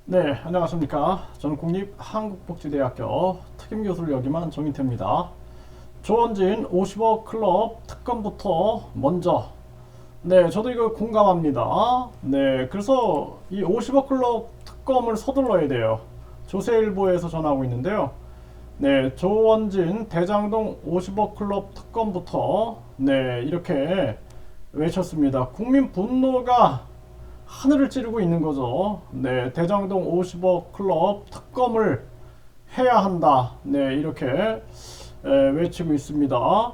네, 안녕하십니까. 저는 국립한국복지대학교 특임교수를 역임한 정인태입니다. 조원진 50억 클럽 특검부터 먼저. 네, 저도 이거 공감합니다. 네, 그래서 이 50억 클럽 특검을 서둘러야 돼요. 조세일보에서 전하고 있는데요. 네, 조원진 대장동 50억 클럽 특검부터 이렇게 외쳤습니다. 국민 분노가 하늘을 찌르고 있는 거죠. 네, 대장동 50억 클럽 특검을 해야 한다. 네, 이렇게 외치고 있습니다.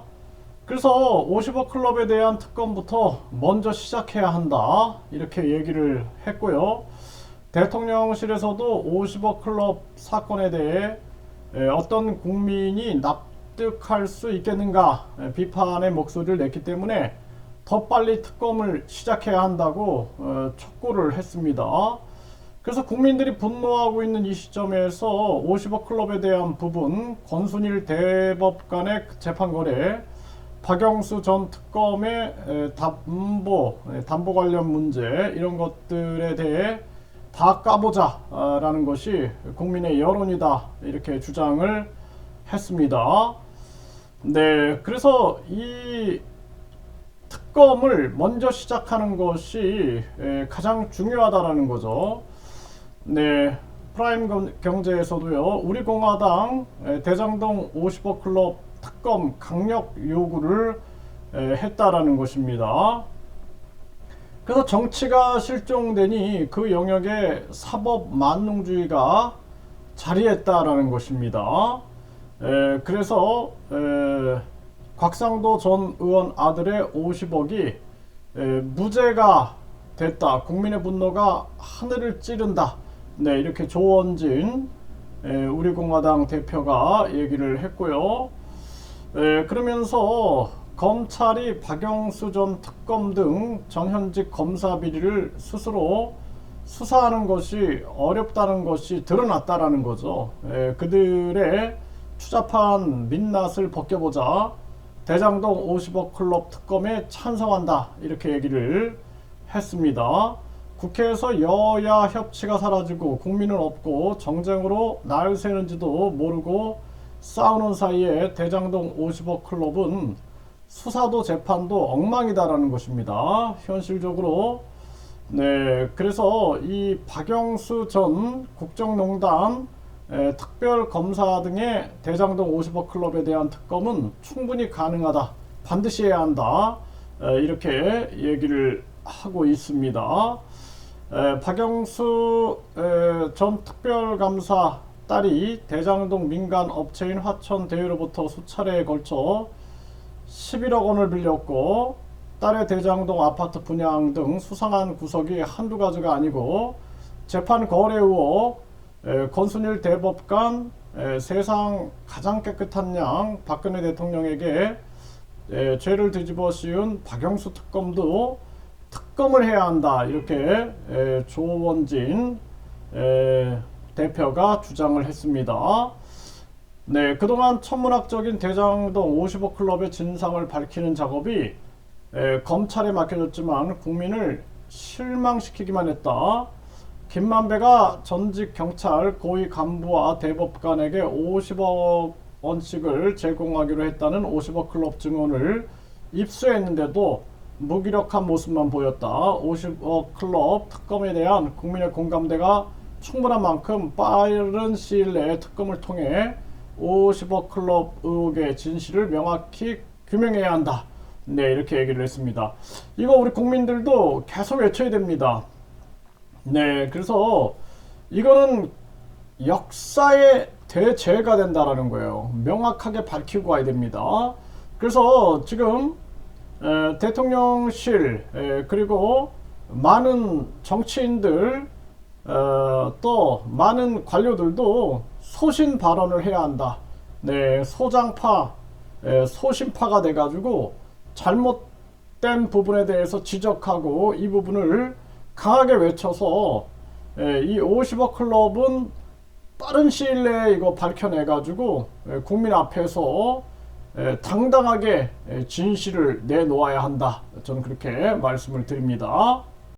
그래서 50억 클럽에 대한 특검부터 먼저 시작해야 한다. 이렇게 얘기를 했고요. 대통령실에서도 50억 클럽 사건에 대해 어떤 국민이 납득할 수 있겠는가 비판의 목소리를 냈기 때문에 더 빨리 특검을 시작해야 한다고 촉구를 했습니다. 그래서 국민들이 분노하고 있는 이 시점에서 50억 클럽에 대한 부분, 권순일 대법관의 재판 거래, 박영수 전 특검의 담보 관련 문제, 이런 것들에 대해 다 까보자라는 것이 국민의 여론이다, 이렇게 주장을 했습니다. 네, 그래서 이 특검을 먼저 시작하는 것이 가장 중요하다라는 거죠. 네, 프라임 경제에서도요, 우리 공화당 대장동 50억 클럽 특검 강력 요구를 했다라는 것입니다. 그래서 정치가 실종되니 그 영역에 사법 만능주의가 자리했다라는 것입니다. 그래서 곽상도 전 의원 아들의 50억이 무죄가 됐다. 국민의 분노가 하늘을 찌른다. 네, 이렇게 조원진 우리 공화당 대표가 얘기를 했고요. 그러면서 검찰이 박영수 전 특검 등 전현직 검사 비리를 스스로 수사하는 것이 어렵다는 것이 드러났다라는 거죠. 그들의 추잡한 민낯을 벗겨보자. 대장동 50억 클럽 특검에 찬성한다. 이렇게 얘기를 했습니다. 국회에서 여야 협치가 사라지고 국민은 없고 정쟁으로 날 새는지도 모르고 싸우는 사이에 대장동 50억 클럽은 수사도 재판도 엉망이다라는 것입니다. 현실적으로. 네, 그래서 이 박영수 전 국정농단 특별검사 등의 대장동 50억 클럽에 대한 특검은 충분히 가능하다. 반드시 해야 한다. 이렇게 얘기를 하고 있습니다. 박영수 전 특별감사 딸이 대장동 민간 업체인 화천대유로부터 수차례에 걸쳐 11억 원을 빌렸고, 딸의 대장동 아파트 분양 등 수상한 구석이 한두 가지가 아니고, 재판 거래 의혹, 권순일 대법관 세상 가장 깨끗한 양 박근혜 대통령에게 죄를 뒤집어 씌운 박영수 특검도 특검을 해야 한다. 이렇게 조원진 대표가 주장을 했습니다. 네, 그동안 천문학적인 대장동 50억 클럽의 진상을 밝히는 작업이 검찰에 맡겨졌지만 국민을 실망시키기만 했다. 김만배가 전직 경찰 고위 간부와 대법관에게 50억 원씩을 제공하기로 했다는 50억 클럽 증언을 입수했는데도 무기력한 모습만 보였다. 50억 클럽 특검에 대한 국민의 공감대가 충분한 만큼 빠른 시일 내에 특검을 통해 50억 클럽 의혹의 진실을 명확히 규명해야 한다. 네, 이렇게 얘기를 했습니다. 이거 우리 국민들도 계속 외쳐야 됩니다. 네, 그래서 이거는 역사의 대죄가 된다라는 거예요. 명확하게 밝히고 가야 됩니다. 그래서 지금 대통령실 그리고 많은 정치인들 또 많은 관료들도 소신 발언을 해야 한다. 네, 소장파 소신파가 돼가지고 잘못된 부분에 대해서 지적하고 이 부분을 강하게 외쳐서 이 50억 클럽은 빠른 시일 내에 이거 밝혀내가지고 국민 앞에서 당당하게 진실을 내놓아야 한다. 저는 그렇게 말씀을 드립니다.